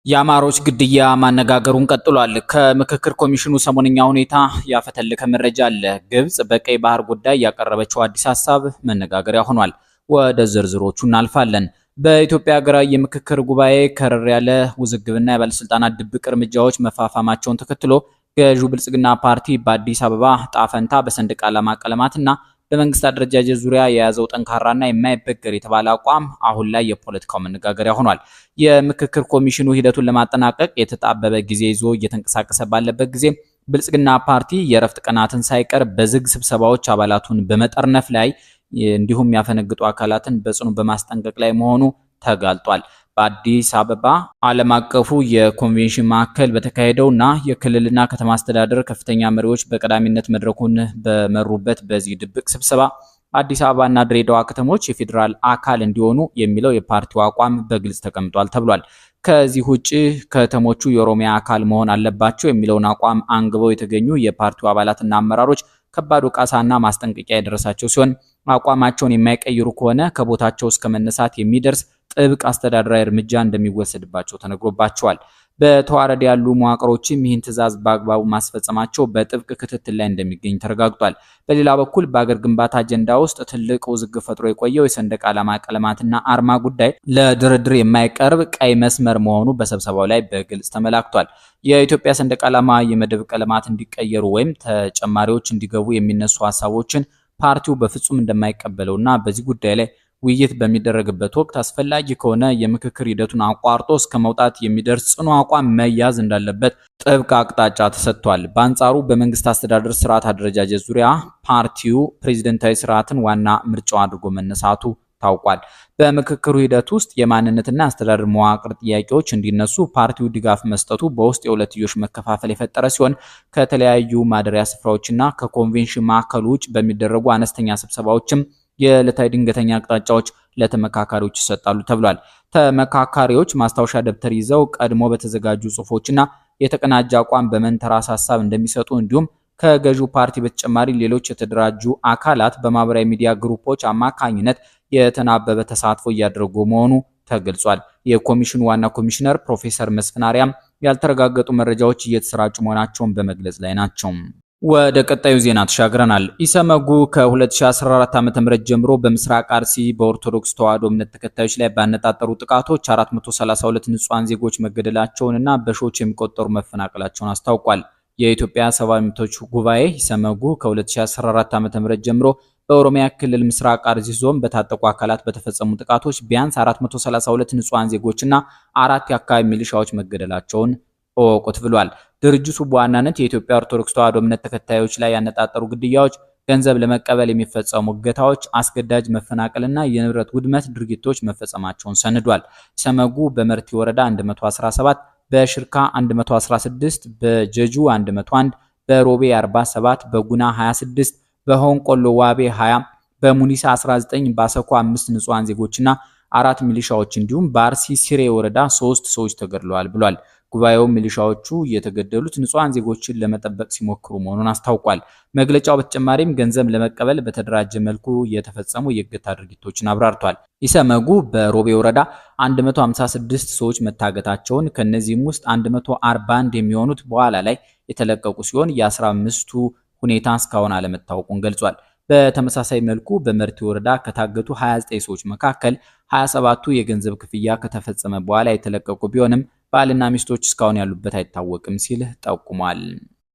የአማሮች ግድያ ማነጋገሩን ቀጥሏል። ከምክክር ኮሚሽኑ ሰሞንኛ ሁኔታ ያፈተለከ መረጃ አለ። ግብጽ በቀይ ባህር ጉዳይ ያቀረበችው አዲስ ሀሳብ መነጋገሪያ ሆኗል። ወደ ዝርዝሮቹ እናልፋለን። በኢትዮጵያ ሀገራዊ የምክክር ጉባኤ ከረር ያለ ውዝግብና የባለስልጣናት ድብቅ እርምጃዎች መፋፋማቸውን ተከትሎ ገዢው ብልጽግና ፓርቲ በአዲስ አበባ ጣፈንታ በሰንደቅ ዓላማ ቀለማትና በመንግስት አደረጃጀት ዙሪያ የያዘው ጠንካራና የማይበገር የተባለ አቋም አሁን ላይ የፖለቲካው መነጋገሪያ ሆኗል። የምክክር ኮሚሽኑ ሂደቱን ለማጠናቀቅ የተጣበበ ጊዜ ይዞ እየተንቀሳቀሰ ባለበት ጊዜ ብልጽግና ፓርቲ የእረፍት ቀናትን ሳይቀር በዝግ ስብሰባዎች አባላቱን በመጠርነፍ ላይ እንዲሁም ያፈነግጡ አካላትን በጽኑ በማስጠንቀቅ ላይ መሆኑ ተጋልጧል። በአዲስ አበባ ዓለም አቀፉ የኮንቬንሽን ማዕከል በተካሄደውና የክልልና ከተማ አስተዳደር ከፍተኛ መሪዎች በቀዳሚነት መድረኩን በመሩበት በዚህ ድብቅ ስብሰባ አዲስ አበባና ድሬዳዋ ከተሞች የፌዴራል አካል እንዲሆኑ የሚለው የፓርቲው አቋም በግልጽ ተቀምጧል ተብሏል። ከዚህ ውጪ ከተሞቹ የኦሮሚያ አካል መሆን አለባቸው የሚለውን አቋም አንግበው የተገኙ የፓርቲው አባላትና አመራሮች ከባድ ወቀሳና ማስጠንቀቂያ የደረሳቸው ሲሆን አቋማቸውን የማይቀይሩ ከሆነ ከቦታቸው እስከ መነሳት የሚደርስ ጥብቅ አስተዳደራዊ እርምጃ እንደሚወሰድባቸው ተነግሮባቸዋል። በተዋረድ ያሉ መዋቅሮችም ይህን ትዕዛዝ በአግባቡ ማስፈጸማቸው በጥብቅ ክትትል ላይ እንደሚገኝ ተረጋግጧል። በሌላ በኩል በአገር ግንባታ አጀንዳ ውስጥ ትልቅ ውዝግብ ፈጥሮ የቆየው የሰንደቅ ዓላማ ቀለማትና አርማ ጉዳይ ለድርድር የማይቀርብ ቀይ መስመር መሆኑ በስብሰባው ላይ በግልጽ ተመላክቷል። የኢትዮጵያ ሰንደቅ ዓላማ የመደብ ቀለማት እንዲቀየሩ ወይም ተጨማሪዎች እንዲገቡ የሚነሱ ሀሳቦችን ፓርቲው በፍጹም እንደማይቀበለውና በዚህ ጉዳይ ላይ ውይይት በሚደረግበት ወቅት አስፈላጊ ከሆነ የምክክር ሂደቱን አቋርጦ እስከ መውጣት የሚደርስ ጽኑ አቋም መያዝ እንዳለበት ጥብቅ አቅጣጫ ተሰጥቷል። በአንጻሩ በመንግስት አስተዳደር ስርዓት አደረጃጀት ዙሪያ ፓርቲው ፕሬዝዳንታዊ ስርዓትን ዋና ምርጫው አድርጎ መነሳቱ ታውቋል። በምክክሩ ሂደት ውስጥ የማንነትና አስተዳደር መዋቅር ጥያቄዎች እንዲነሱ ፓርቲው ድጋፍ መስጠቱ በውስጥ የሁለትዮሽ መከፋፈል የፈጠረ ሲሆን ከተለያዩ ማደሪያ ስፍራዎችና ከኮንቬንሽን ማዕከሉ ውጭ በሚደረጉ አነስተኛ ስብሰባዎችም የዕለታዊ ድንገተኛ አቅጣጫዎች ለተመካካሪዎች ይሰጣሉ ተብሏል። ተመካካሪዎች ማስታወሻ ደብተር ይዘው ቀድሞ በተዘጋጁ ጽሁፎችና የተቀናጀ አቋም በመንተራስ ሀሳብ እንደሚሰጡ እንዲሁም ከገዢው ፓርቲ በተጨማሪ ሌሎች የተደራጁ አካላት በማህበራዊ ሚዲያ ግሩፖች አማካኝነት የተናበበ ተሳትፎ እያደረጉ መሆኑ ተገልጿል። የኮሚሽኑ ዋና ኮሚሽነር ፕሮፌሰር መስፍን አርያም ያልተረጋገጡ መረጃዎች እየተሰራጩ መሆናቸውን በመግለጽ ላይ ናቸው። ወደ ቀጣዩ ዜና ተሻግረናል። ኢሰመጉ ከ2014 ዓ.ም ጀምሮ በምስራቅ አርሲ በኦርቶዶክስ ተዋሕዶ እምነት ተከታዮች ላይ ባነጣጠሩ ጥቃቶች 432 ንጹሃን ዜጎች መገደላቸውንና በሺዎች የሚቆጠሩ መፈናቀላቸውን አስታውቋል። የኢትዮጵያ ሰብአዊ መብቶች ጉባኤ ኢሰመጉ ከ2014 ዓ.ም ጀምሮ በኦሮሚያ ክልል ምስራቅ አርሲ ዞን በታጠቁ አካላት በተፈጸሙ ጥቃቶች ቢያንስ 432 ንጹሃን ዜጎችና 4 የአካባቢ ሚሊሻዎች መገደላቸውን እወቁት ብሏል። ድርጅቱ በዋናነት የኢትዮጵያ ኦርቶዶክስ ተዋሕዶ እምነት ተከታዮች ላይ ያነጣጠሩ ግድያዎች፣ ገንዘብ ለመቀበል የሚፈጸሙ እገታዎች፣ አስገዳጅ መፈናቀልና የንብረት ውድመት ድርጊቶች መፈጸማቸውን ሰንዷል። ኢሰመጉ በመርቲ ወረዳ 117፣ በሽርካ 116፣ በጀጁ 101፣ በሮቤ 47፣ በጉና 26፣ በሆንቆሎ ዋቤ 20፣ በሙኒሳ 19፣ በአሰኮ 5 ንጹሃን ዜጎችና 4 ሚሊሻዎች እንዲሁም በአርሲ ሲሬ ወረዳ 3 ሰዎች ተገድለዋል ብሏል። ጉባኤው ሚሊሻዎቹ የተገደሉት ንጹሃን ዜጎችን ለመጠበቅ ሲሞክሩ መሆኑን አስታውቋል። መግለጫው በተጨማሪም ገንዘብ ለመቀበል በተደራጀ መልኩ የተፈጸሙ የእገታ ድርጊቶችን አብራርቷል። ኢሰመጉ በሮቤ ወረዳ 156 ሰዎች መታገታቸውን ከነዚህም ውስጥ 141 የሚሆኑት በኋላ ላይ የተለቀቁ ሲሆን የ15ቱ ሁኔታ እስካሁን አለመታወቁን ገልጿል። በተመሳሳይ መልኩ በመርቲ ወረዳ ከታገቱ 29 ሰዎች መካከል 27ቱ የገንዘብ ክፍያ ከተፈጸመ በኋላ የተለቀቁ ቢሆንም ባልና ሚስቶች እስካሁን ያሉበት አይታወቅም ሲል ጠቁሟል።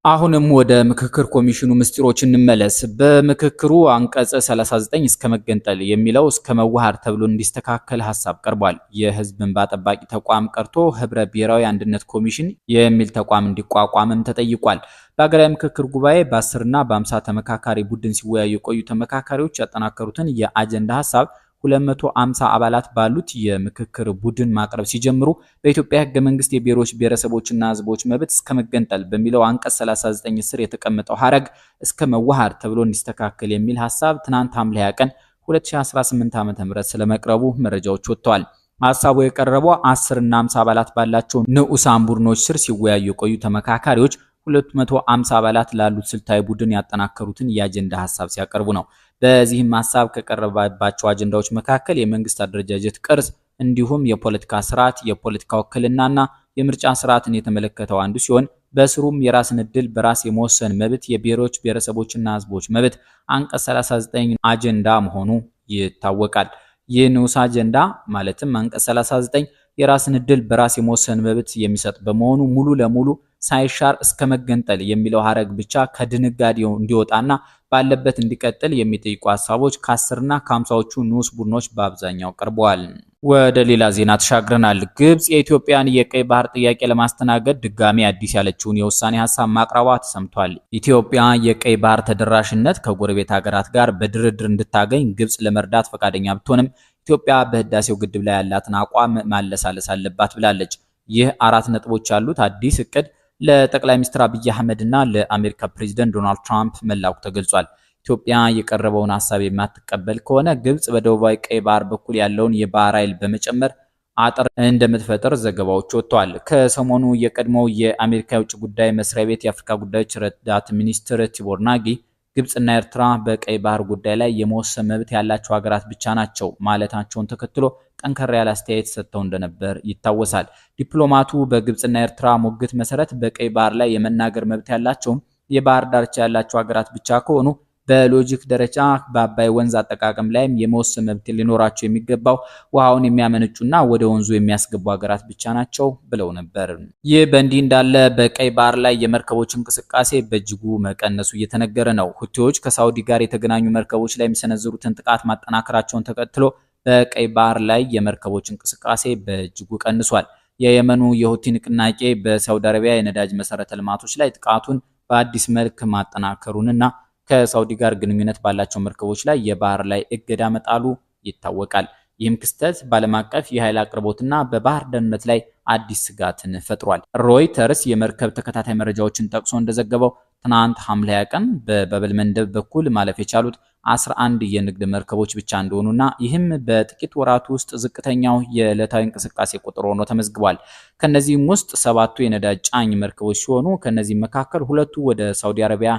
አሁንም ወደ ምክክር ኮሚሽኑ ምስጢሮች እንመለስ። በምክክሩ አንቀጽ 39 እስከ መገንጠል የሚለው እስከ መዋሃድ ተብሎ እንዲስተካከል ሐሳብ ቀርቧል። የህዝብ እንባ ጠባቂ ተቋም ቀርቶ ህብረ ብሔራዊ አንድነት ኮሚሽን የሚል ተቋም እንዲቋቋምም ተጠይቋል። በሀገራዊ ምክክር ጉባኤ በ10 እና በ50 ተመካካሪ ቡድን ሲወያዩ የቆዩ ተመካካሪዎች ያጠናከሩትን የአጀንዳ ሐሳብ 250 አባላት ባሉት የምክክር ቡድን ማቅረብ ሲጀምሩ በኢትዮጵያ ህገ መንግስት የብሔሮች ብሔረሰቦችና ህዝቦች መብት እስከ መገንጠል በሚለው አንቀጽ 39 ስር የተቀመጠው ሐረግ እስከ መዋሃድ ተብሎ እንዲስተካከል የሚል ሐሳብ ትናንት ሐምሌ 20 ቀን 2018 ዓ.ም ስለመቅረቡ መረጃዎች ወጥተዋል። ሐሳቡ የቀረበው 10 እና 50 አባላት ባላቸው ንዑሳን ቡድኖች ስር ሲወያዩ የቆዩ ተመካካሪዎች 250 አባላት ላሉት ስልታዊ ቡድን ያጠናከሩትን የአጀንዳ ሐሳብ ሲያቀርቡ ነው። በዚህም ሐሳብ ከቀረበባቸው አጀንዳዎች መካከል የመንግስት አደረጃጀት ቅርጽ እንዲሁም የፖለቲካ ስርዓት፣ የፖለቲካ ውክልናና የምርጫ ስርዓትን የተመለከተው አንዱ ሲሆን በስሩም የራስን ዕድል በራስ የመወሰን መብት፣ የብሔሮች ብሔረሰቦችና ህዝቦች መብት አንቀጽ 39 አጀንዳ መሆኑ ይታወቃል። ይህ ንዑስ አጀንዳ ማለትም አንቀጽ 39 የራስን ዕድል በራስ የመወሰን መብት የሚሰጥ በመሆኑ ሙሉ ለሙሉ ሳይሻር እስከ መገንጠል የሚለው ሐረግ ብቻ ከድንጋጌው እንዲወጣና ባለበት እንዲቀጥል የሚጠይቁ ሐሳቦች ከ10ና ከ50ዎቹ ንዑስ ቡድኖች በአብዛኛው ቀርበዋል። ወደ ሌላ ዜና ተሻግረናል። ግብጽ የኢትዮጵያን የቀይ ባህር ጥያቄ ለማስተናገድ ድጋሚ አዲስ ያለችውን የውሳኔ ሐሳብ ማቅረቧ ተሰምቷል። ኢትዮጵያ የቀይ ባህር ተደራሽነት ከጎረቤት ሀገራት ጋር በድርድር እንድታገኝ ግብጽ ለመርዳት ፈቃደኛ ብትሆንም ኢትዮጵያ በህዳሴው ግድብ ላይ ያላትን አቋም ማለሳለስ አለባት ብላለች። ይህ 4 ነጥቦች ያሉት አዲስ እቅድ ለጠቅላይ ሚኒስትር አብይ አህመድ እና ለአሜሪካ ፕሬዝዳንት ዶናልድ ትራምፕ መላኩ ተገልጿል። ኢትዮጵያ የቀረበውን ሐሳብ የማትቀበል ከሆነ ግብጽ በደቡባዊ ቀይ ባህር በኩል ያለውን የባህር ኃይል በመጨመር አጥር እንደምትፈጥር ዘገባዎች ወጥተዋል። ከሰሞኑ የቀድሞው የአሜሪካ የውጭ ጉዳይ መስሪያ ቤት የአፍሪካ ጉዳዮች ረዳት ሚኒስትር ቲቦር ናጊ ግብጽና ኤርትራ በቀይ ባህር ጉዳይ ላይ የመወሰን መብት ያላቸው ሀገራት ብቻ ናቸው ማለታቸውን ተከትሎ ጠንከር ያለ አስተያየት ሰጥተው እንደነበር ይታወሳል። ዲፕሎማቱ በግብጽና ኤርትራ ሙግት መሰረት በቀይ ባህር ላይ የመናገር መብት ያላቸው የባህር ዳርቻ ያላቸው ሀገራት ብቻ ከሆኑ በሎጂክ ደረጃ በአባይ ወንዝ አጠቃቀም ላይም የመወሰን መብት ሊኖራቸው የሚገባው ውሃውን የሚያመነጩና ወደ ወንዙ የሚያስገቡ ሀገራት ብቻ ናቸው ብለው ነበር። ይህ በእንዲህ እንዳለ በቀይ ባህር ላይ የመርከቦች እንቅስቃሴ በእጅጉ መቀነሱ እየተነገረ ነው። ሁቲዎች ከሳውዲ ጋር የተገናኙ መርከቦች ላይ የሚሰነዝሩትን ጥቃት ማጠናከራቸውን ተከትሎ በቀይ ባህር ላይ የመርከቦች እንቅስቃሴ በእጅጉ ቀንሷል። የየመኑ የሁቲ ንቅናቄ በሳውዲ አረቢያ የነዳጅ መሰረተ ልማቶች ላይ ጥቃቱን በአዲስ መልክ ማጠናከሩንና ከሳውዲ ጋር ግንኙነት ባላቸው መርከቦች ላይ የባህር ላይ እገዳ መጣሉ ይታወቃል። ይህም ክስተት በዓለም አቀፍ የኃይል አቅርቦትና በባህር ደህንነት ላይ አዲስ ስጋትን ፈጥሯል። ሮይተርስ የመርከብ ተከታታይ መረጃዎችን ጠቅሶ እንደዘገበው ትናንት ሐምሌ 20 ቀን በባበል መንደብ በኩል ማለፍ የቻሉት 11 የንግድ መርከቦች ብቻ እንደሆኑና ይህም በጥቂት ወራት ውስጥ ዝቅተኛው የዕለታዊ እንቅስቃሴ ቁጥር ሆኖ ተመዝግቧል። ከነዚህም ውስጥ 7ቱ የነዳጅ ጫኝ መርከቦች ሲሆኑ ከነዚህም መካከል 2ቱ ወደ ሳውዲ አረቢያ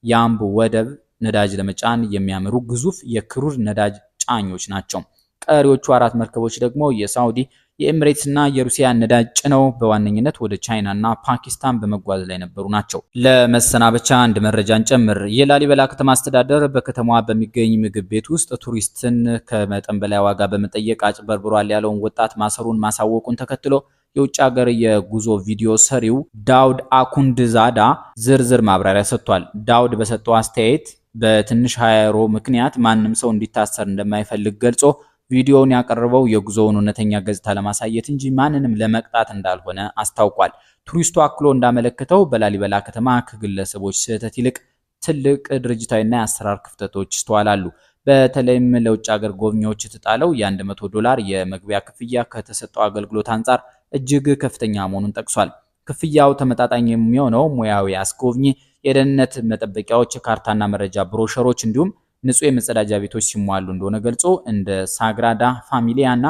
ያምብ ወደብ ነዳጅ ለመጫን የሚያመሩ ግዙፍ የክሩድ ነዳጅ ጫኞች ናቸው። ቀሪዎቹ 4 መርከቦች ደግሞ የሳውዲ የኤሚሬትስ እና የሩሲያ ነዳጅ ጭነው በዋነኝነት ወደ ቻይና እና ፓኪስታን በመጓዝ ላይ ነበሩ ናቸው። ለመሰናበቻ አንድ መረጃን ጨምር። የላሊበላ ከተማ አስተዳደር በከተማዋ በሚገኝ ምግብ ቤት ውስጥ ቱሪስትን ከመጠን በላይ ዋጋ በመጠየቅ አጭበርብሯል ያለውን ወጣት ማሰሩን ማሳወቁን ተከትሎ የውጭ ሀገር የጉዞ ቪዲዮ ሰሪው ዳውድ አኩንድዛዳ ዝርዝር ማብራሪያ ሰጥቷል። ዳውድ በሰጠው አስተያየት በትንሽ 20 ዩሮ ምክንያት ማንም ሰው እንዲታሰር እንደማይፈልግ ገልጾ ቪዲዮውን ያቀረበው የጉዞውን እውነተኛ ገጽታ ለማሳየት እንጂ ማንንም ለመቅጣት እንዳልሆነ አስታውቋል። ቱሪስቱ አክሎ እንዳመለከተው በላሊበላ ከተማ ከግለሰቦች ስህተት ይልቅ ትልቅ ድርጅታዊና የአሰራር ክፍተቶች ይስተዋላሉ። በተለይም ለውጭ ሀገር ጎብኚዎች የተጣለው የ$100 የመግቢያ ክፍያ ከተሰጠው አገልግሎት አንጻር እጅግ ከፍተኛ መሆኑን ጠቅሷል። ክፍያው ተመጣጣኝ የሚሆነው ሙያዊ አስጎብኚ፣ የደህንነት መጠበቂያዎች፣ የካርታና መረጃ ብሮሸሮች እንዲሁም ንጹህ የመጸዳጃ ቤቶች ሲሟሉ እንደሆነ ገልጾ እንደ ሳግራዳ ፋሚሊያ እና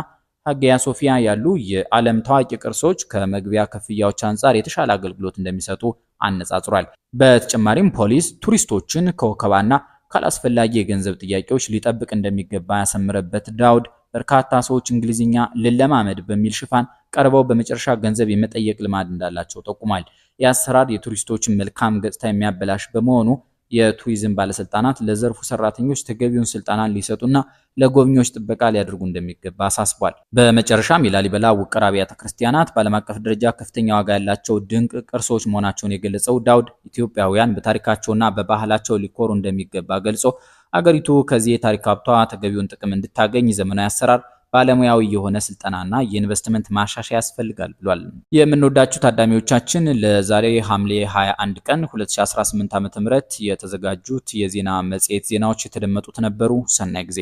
ሀጊያ ሶፊያ ያሉ የዓለም ታዋቂ ቅርሶች ከመግቢያ ክፍያዎች አንጻር የተሻለ አገልግሎት እንደሚሰጡ አነጻጽሯል። በተጨማሪም ፖሊስ ቱሪስቶችን ከወከባና ካላስፈላጊ የገንዘብ ጥያቄዎች ሊጠብቅ እንደሚገባ ያሰምረበት ዳውድ በርካታ ሰዎች እንግሊዝኛ ልለማመድ በሚል ሽፋን ቀርበው በመጨረሻ ገንዘብ የመጠየቅ ልማድ እንዳላቸው ጠቁሟል። የአሰራር የቱሪስቶችን መልካም ገጽታ የሚያበላሽ በመሆኑ የቱሪዝም ባለስልጣናት ለዘርፉ ሰራተኞች ተገቢውን ስልጠና ሊሰጡና ለጎብኚዎች ጥበቃ ሊያደርጉ እንደሚገባ አሳስቧል። በመጨረሻም የላሊበላ ውቅር አብያተ ክርስቲያናት በዓለም አቀፍ ደረጃ ከፍተኛ ዋጋ ያላቸው ድንቅ ቅርሶች መሆናቸውን የገለጸው ዳውድ ኢትዮጵያውያን በታሪካቸውና በባህላቸው ሊኮሩ እንደሚገባ ገልጾ አገሪቱ ከዚህ የታሪክ ሀብቷ ተገቢውን ጥቅም እንድታገኝ ዘመናዊ አሰራር፣ ባለሙያዊ የሆነ ስልጠናና የኢንቨስትመንት ማሻሻያ ያስፈልጋል ብሏል። የምንወዳችሁ ታዳሚዎቻችን ለዛሬ ሐምሌ 21 ቀን 2018 ዓ.ም የተዘጋጁት የዜና መጽሔት ዜናዎች የተደመጡት ነበሩ። ሰናይ ጊዜ